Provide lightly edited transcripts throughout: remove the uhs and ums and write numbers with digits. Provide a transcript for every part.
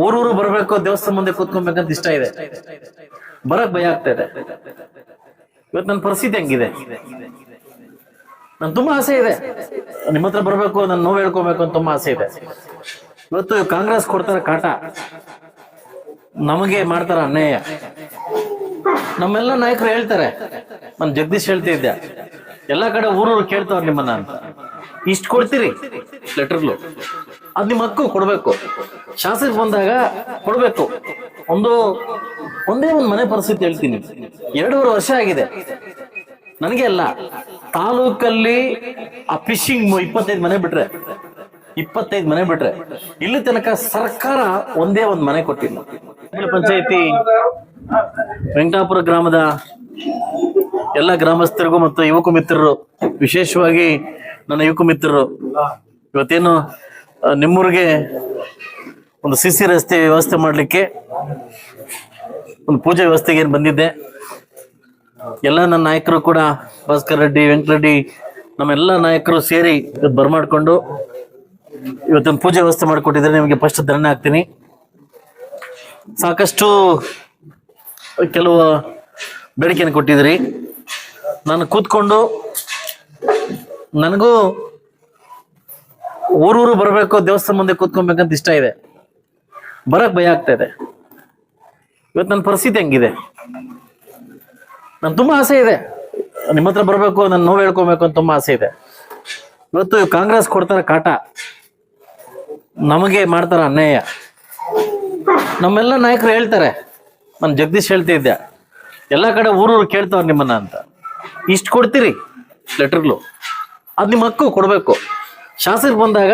ಊರೂರು ಬರ್ಬೇಕು, ದೇವಸ್ಥಾನ ಮುಂದೆ ಕೂತ್ಕೊಬೇಕಂತ ಇಷ್ಟ ಇದೆ, ಬರಕ್ ಭಯ ಆಗ್ತಾ ಇದೆ. ಇವತ್ತು ನನ್ನ ಪರಿಸ್ಥಿತಿ ಹೆಂಗಿದೆ, ನನ್ ತುಂಬಾ ಆಸೆ ಇದೆ ನಿಮ್ಮ ಹತ್ರ ಬರ್ಬೇಕು, ನಾನು ನೋವು ಹೇಳ್ಕೊಬೇಕು ಅಂತ ತುಂಬಾ ಆಸೆ ಇದೆ. ಇವತ್ತು ಕಾಂಗ್ರೆಸ್ ಕೊಡ್ತಾರ ಕಾಟ, ನಮಗೆ ಮಾಡ್ತಾರ ಅನ್ಯಾಯ. ನಮ್ಮೆಲ್ಲ ನಾಯಕರು ಹೇಳ್ತಾರೆ, ನಾನು ಜಗದೀಶ್ ಹೇಳ್ತಿದ್ದೆ, ಎಲ್ಲಾ ಕಡೆ ಊರೂರು ಕೇಳ್ತಾವ್ರ ನಿಮ್ಮನ್ನ ಅಂತ. ಇಷ್ಟು ಕೊಡ್ತೀರಿ ಲೆಟರ್ಗಳು, ಅದ್ ನಿಮ್ಮ ಹಕ್ಕು ಕೊಡ್ಬೇಕು. ಶಾಸಕ ಬಂದಾಗ ಕೊಡ್ಬೇಕು. ಒಂದೇ ಒಂದು ಮನೆ ಪರಿಸ್ಥಿತಿ ಹೇಳ್ತೀನಿ, 2.5 ವರ್ಷ ಆಗಿದೆ ನನಗೆ ಅಲ್ಲ, ತಾಲೂಕಲ್ಲಿ ಆ ಫಿಶಿಂಗ್ 25 ಮನೆ ಬಿಟ್ರೆ, 25 ಮನೆ ಬಿಟ್ರೆ ಇಲ್ಲಿ ತನಕ ಸರ್ಕಾರ ಒಂದೇ ಒಂದು ಮನೆ ಕೊಟ್ಟಿಲ್ಲ. ಪಂಚಾಯತಿ ವೆಂಕಟಾಪುರ ಗ್ರಾಮದ ಎಲ್ಲ ಗ್ರಾಮಸ್ಥರಿಗೂ ಮತ್ತು ಯುವಕ ಮಿತ್ರರು, ವಿಶೇಷವಾಗಿ ನನ್ನ ಯುವಕ ಮಿತ್ರರು, ಇವತ್ತೇನು ನಿಮ್ಮೂರಿಗೆ ಒಂದು ಸಿಸಿ ರಸ್ತೆ ವ್ಯವಸ್ಥೆ ಮಾಡಲಿಕ್ಕೆ ಒಂದು ಪೂಜೆ ವ್ಯವಸ್ಥೆಗೆ ಏನು ಬಂದಿದ್ದೆ. ಎಲ್ಲ ನನ್ನ ನಾಯಕರು ಕೂಡ, ಭಾಸ್ಕರ್ ರೆಡ್ಡಿ, ವೆಂಕಟರೆಡ್ಡಿ, ನಮ್ಮೆಲ್ಲ ನಾಯಕರು ಸೇರಿ ಇವತ್ತು ಬರ್ಮಾಡ್ಕೊಂಡು ಇವತ್ತೊಂದು ಪೂಜೆ ವ್ಯವಸ್ಥೆ ಮಾಡಿಕೊಟ್ಟಿದ್ರೆ ನಿಮಗೆ ಫಸ್ಟ್ ಧನ್ಯ ಆಗ್ತೀನಿ. ಸಾಕಷ್ಟು ಕೆಲವು ಬೇಡಿಕೆಯನ್ನು ಕೊಟ್ಟಿದ್ರಿ. ನಾನು ಕೂತ್ಕೊಂಡು, ನನಗೂ ಊರೂರು ಬರಬೇಕು, ದೇವಸ್ಥಾನ ಮುಂದೆ ಕೂತ್ಕೊಬೇಕಂತ ಇಷ್ಟ ಇದೆ, ಬರಕ್ ಭಯ ಆಗ್ತಾ ಇದೆ. ಇವತ್ತು ನನ್ನ ಪರಿಸ್ಥಿತಿ ಹೆಂಗಿದೆ, ನನ್ ತುಂಬಾ ಆಸೆ ಇದೆ ನಿಮ್ಮ ಹತ್ರ ಬರ್ಬೇಕು, ನಾನು ನೋವು ಹೇಳ್ಕೊಬೇಕು ಅಂತ ತುಂಬಾ ಆಸೆ ಇದೆ. ಇವತ್ತು ಕಾಂಗ್ರೆಸ್ ಕೊಡ್ತಾರ ಕಾಟ, ನಮಗೆ ಮಾಡ್ತಾರ ಅನ್ಯಾಯ. ನಮ್ಮೆಲ್ಲ ನಾಯಕರು ಹೇಳ್ತಾರೆ, ನಾನು ಜಗದೀಶ್ ಹೇಳ್ತಿದ್ದೆ, ಎಲ್ಲಾ ಕಡೆ ಊರೂರು ಕೇಳ್ತಾವ್ರ ನಿಮ್ಮನ್ನ ಅಂತ. ಇಷ್ಟು ಕೊಡ್ತೀರಿ ಲೆಟರ್ಗಳು, ಅದ್ ನಿಮ್ಮ ಹಕ್ಕು ಕೊಡ್ಬೇಕು. ಶಾಸಕ ಬಂದಾಗ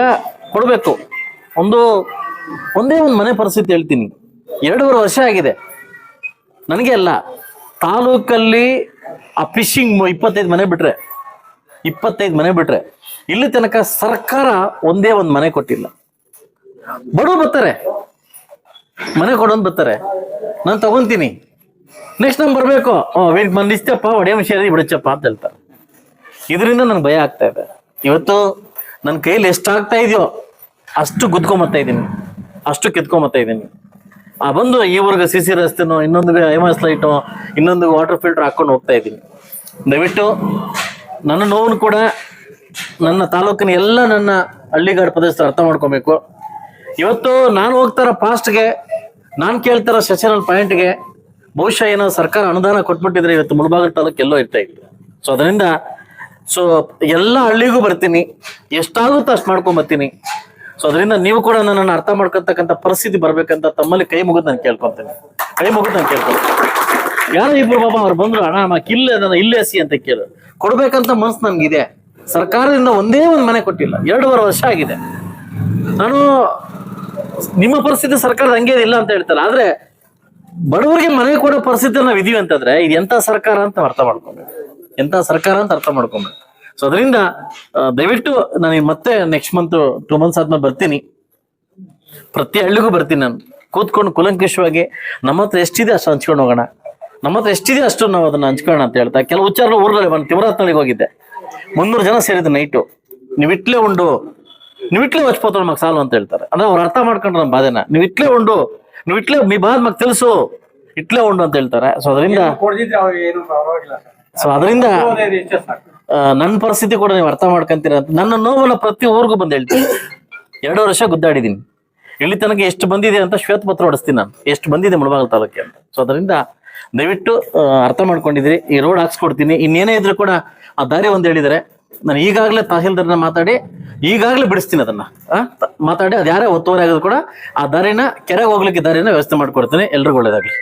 ಕೊಡ್ಬೇಕು. ಒಂದೇ ಒಂದು ಮನೆ ಪರಿಸ್ಥಿತಿ ಹೇಳ್ತೀನಿ, 2.5 ವರ್ಷ ಆಗಿದೆ ನನಗೆ ಅಲ್ಲ, ತಾಲೂಕಲ್ಲಿ ಆ ಫಿಶಿಂಗ್ 25 ಮನೆ ಬಿಟ್ರೆ, 25 ಮನೆ ಬಿಟ್ರೆ ಇಲ್ಲಿ ತನಕ ಸರ್ಕಾರ ಒಂದೇ ಒಂದು ಮನೆ ಕೊಟ್ಟಿಲ್ಲ. ಬಡವರು ಬರ್ತಾರೆ, ಮನೆ ಕೊಡೋನ್ ಬರ್ತಾರೆ, ನಾನು ತಗೊಂತೀನಿ, ನೆಕ್ಸ್ಟ್ ನಮ್ಗೆ ಬರ್ಬೇಕು, ಬಂದಿಸ್ತಪ್ಪ ಒಡೆಯ ವಿಷಯ ಬಿಡಚ್ಚಪ್ಪ ಅಂತ ಹೇಳ್ತಾರೆ. ಇದರಿಂದ ನನ್ಗೆ ಭಯ ಆಗ್ತಾ ಇದೆ. ಇವತ್ತು ನನ್ನ ಕೈಯಲ್ಲಿ ಎಷ್ಟಾಗ್ತಾ ಇದೆಯೋ ಅಷ್ಟು ಗುದ್ಕೊಂಬತ್ತಾ ಇದ್ದೀನಿ, ಅಷ್ಟು ಕಿತ್ಕೊಂಬತ್ತಾ ಇದ್ದೀನಿ. ಬಂದು ಈ ಊರಿಗೆ ಸಿಸಿ ರಸ್ತೆನೋ, ಇನ್ನೊಂದು ಐಮಾಸ್ ಲೈಟು, ಇನ್ನೊಂದು ವಾಟರ್ ಫಿಲ್ಟರ್ ಹಾಕೊಂಡು ಹೋಗ್ತಾ ಇದ್ದೀನಿ. ದಯವಿಟ್ಟು ನನ್ನ ನೋವನ್ನು ಕೂಡ ನನ್ನ ತಾಲೂಕಿನ ಎಲ್ಲ ನನ್ನ ಹಳ್ಳಿಗಾಡು ಪ್ರದೇಶದ ಅರ್ಥ ಮಾಡ್ಕೊಬೇಕು. ಇವತ್ತು ನಾನು ಹೋಗ್ತಾರ ಫಾಸ್ಟ್ಗೆ, ನಾನು ಕೇಳ್ತಾರ ಸೆಷನಲ್ ಪಾಯಿಂಟ್ಗೆ, ಬಹುಶಃ ಏನೋ ಸರ್ಕಾರ ಅನುದಾನ ಕೊಟ್ಬಿಟ್ಟಿದ್ರೆ ಇವತ್ತು ಮುಳಬಾಗಿಲು ತಾಲೂಕು ಎಲ್ಲೋ ಇರ್ತಾ ಇತ್ತು. ಸೊ ಎಲ್ಲ ಹಳ್ಳಿಗೂ ಬರ್ತೀನಿ, ಎಷ್ಟಾಗುತ್ತೋ ಅಷ್ಟು ಮಾಡ್ಕೊಂಬರ್ತೀನಿ. ಸೊ ಅದರಿಂದ ನೀವು ಕೂಡ ನನ್ನನ್ನು ಅರ್ಥ ಮಾಡ್ಕೊತಕ್ಕಂಥ ಪರಿಸ್ಥಿತಿ ಬರ್ಬೇಕಂತ ತಮ್ಮಲ್ಲಿ ಕೈ ಮುಗಿದು ನಾನು ಕೇಳ್ಕೊತೀನಿ. ಯಾರೋ ಇಬ್ರು ಬಾಬಾ ಅವ್ರು ಬಂದ್ರು, ಅಣ್ಣ ಇಲ್ಲೇ ಹಸಿ ಅಂತ ಕೇಳು, ಕೊಡ್ಬೇಕಂತ ಮನ್ಸು ನನ್ಗಿದೆ. ಸರ್ಕಾರದಿಂದ ಒಂದೇ ಒಂದು ಮನೆ ಕೊಟ್ಟಿಲ್ಲ, 2.5 ವರ್ಷ ಆಗಿದೆ. ನಾನು ನಿಮ್ಮ ಪರಿಸ್ಥಿತಿ ಸರ್ಕಾರದ ಹಂಗೆ ಇಲ್ಲ ಅಂತ ಹೇಳ್ತಾರೆ, ಆದ್ರೆ ಬಡವರಿಗೆ ಮನೆ ಕೊಡೋ ಪರಿಸ್ಥಿತಿ ನಾವು ಇದೀವಿ ಅಂತಂದ್ರೆ ಇದು ಎಂತ ಸರ್ಕಾರ ಅಂತ ಅರ್ಥ ಮಾಡ್ಕೊಬೇಕು, ಎಂತ ಸರ್ಕಾರ ಅಂತ ಅರ್ಥ ಮಾಡ್ಕೊಬೇಕು. ಸೊ ಅದರಿಂದ ದಯವಿಟ್ಟು ನಾನು ಮತ್ತೆ ನೆಕ್ಸ್ಟ್ ಮಂತ್ 2 months ಆದ್ಮೇಲೆ ಬರ್ತೀನಿ, ಪ್ರತಿ ಹಳ್ಳಿಗೂ ಬರ್ತೀನಿ. ನಾನು ಕೂತ್ಕೊಂಡು ಕುಲಂಕಷವಾಗಿ ನಮ್ಮ ಹತ್ರ ಎಷ್ಟಿದೆ ಅಷ್ಟು ಹಂಚ್ಕೊಂಡು ಹೋಗೋಣ, ನಮ್ಮ ಹತ್ರ ಎಷ್ಟಿದೆ ಅಷ್ಟು ನಾವು ಅದನ್ನ ಹಂಚ್ಕೊಳ್ಳೋಣ ಅಂತ ಹೇಳ್ತಾ ಕೆಲವು ವಿಚಾರ ಊರಲ್ಲಿ ಬಂದು ತಿವರಾತ್ನಳಿಗೆ ಹೋಗಿದ್ದೆ, 300 ಜನ ಸೇರಿದ್ದು ನೈಟು. ನೀವಿಟ್ಲೇ ಹಚ್ಕೋತಾರ ಮಗ ಸಾಲು ಅಂತ ಹೇಳ್ತಾರೆ. ಅಂದ್ರೆ ಅವ್ರು ಅರ್ಥ ಮಾಡ್ಕೊಂಡ್ರೆ ನಮ್ಮ ಬಾಧೆನ, ನೀವಿಟ್ಲೇ ಮೀ ಬಾದ್ ಮಗ ತಿಳಿಸು, ಇಟ್ಲೇ ಉಂಡು ಅಂತ ಹೇಳ್ತಾರೆ. ಸೊ ಅದರಿಂದ ನನ್ನ ಪರಿಸ್ಥಿತಿ ಕೂಡ ನೀವು ಅರ್ಥ ಮಾಡ್ಕೊಂತೀರ ಅಂತ ನನ್ನ ನೋವನ್ನ ಪ್ರತಿ ಊರಿಗೂ ಬಂದು ಹೇಳ್ತೀನಿ. 2 ವರ್ಷ ಗುದ್ದಾಡಿದ್ದೀನಿ, ಇಲ್ಲಿ ತನಕ ಎಷ್ಟು ಬಂದಿದೆ ಅಂತ ಶ್ವೇತಪತ್ರ ಹೊಡಿಸ್ತೀನಿ ನಾನು, ಎಷ್ಟು ಬಂದಿದೆ ಮುಳಬಾಗಿಲು ತಾಲೂಕಿಗೆ ಅಂತ. ಸೊ ಅದರಿಂದ ದಯವಿಟ್ಟು ಅರ್ಥ ಮಾಡ್ಕೊಂಡಿದ್ರಿ. ಈ ರೋಡ್ ಹಾಕ್ಸ್ಕೊಡ್ತೀನಿ, ಇನ್ನೇನೇ ಇದ್ರು ಕೂಡ ಆ ದಾರಿ ಒಂದು ಹೇಳಿದರೆ ನಾನು ಈಗಾಗಲೇ ತಹಸೀಲ್ದಾರ್ನ ಮಾತಾಡಿ ಈಗಾಗಲೇ ಬಿಡಿಸ್ತೀನಿ, ಅದನ್ನ ಮಾತಾಡಿ ಅದು ಯಾರೇ ಒತ್ತುವರಿ ಆಗೋದು ಕೂಡ ಆ ದಾರಿನ ಕೆರೆಗೆ ಹೋಗ್ಲಿಕ್ಕೆ ದಾರಿನ ವ್ಯವಸ್ಥೆ ಮಾಡ್ಕೊಡ್ತೀನಿ. ಎಲ್ರಿಗೂ ಒಳ್ಳೇದಾಗ್ಲಿ.